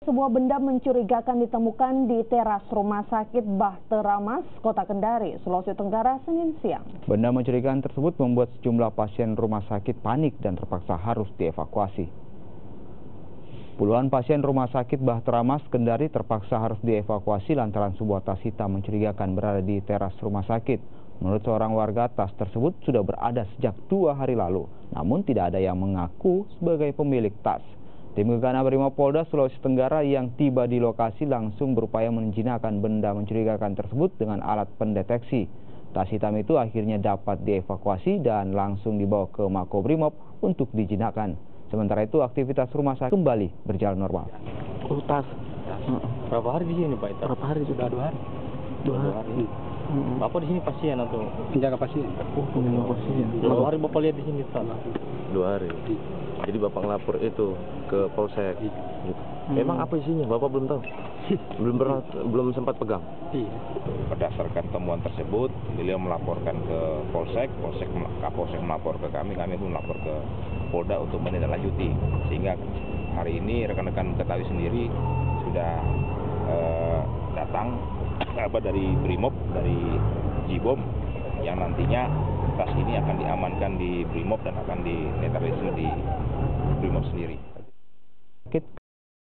Sebuah benda mencurigakan ditemukan di teras Rumah Sakit Bahtera Mas, Kota Kendari, Sulawesi Tenggara, Senin siang. Benda mencurigakan tersebut membuat sejumlah pasien rumah sakit panik dan terpaksa harus dievakuasi. Puluhan pasien Rumah Sakit Bahtera Mas, Kendari terpaksa harus dievakuasi lantaran sebuah tas hitam mencurigakan berada di teras rumah sakit. Menurut seorang warga, tas tersebut sudah berada sejak 2 hari lalu, namun tidak ada yang mengaku sebagai pemilik tas. Tim Gegana Brimopolda Sulawesi Tenggara yang tiba di lokasi langsung berupaya menjinakkan benda mencurigakan tersebut dengan alat pendeteksi. Tas hitam itu akhirnya dapat dievakuasi dan langsung dibawa ke Makobrimob untuk dijinakkan. Sementara itu aktivitas rumah sakit kembali berjalan normal. Oh, tas. Berapa hari di sini Pak? Berapa hari? Sudah 2 hari. 2 hari. Bapak di sini pasien atau Penjaga pasien. Oh, penjaga pasien. berapa hari Bapak lihat di sini Pak? 2 hari. Jadi Bapak ngelapor itu ke Polsek. Emang apa isinya? Bapak belum tahu. belum sempat pegang. Berdasarkan temuan tersebut, beliau melaporkan ke Polsek, Kapolsek melapor ke kami pun melapor ke Polda untuk menindaklanjuti. Sehingga hari ini rekan-rekan ketahui sendiri sudah datang dari Brimob, dari Jibom, yang nantinya tas ini akan diamankan di Brimob dan akan dinetralisir di Brimob sendiri.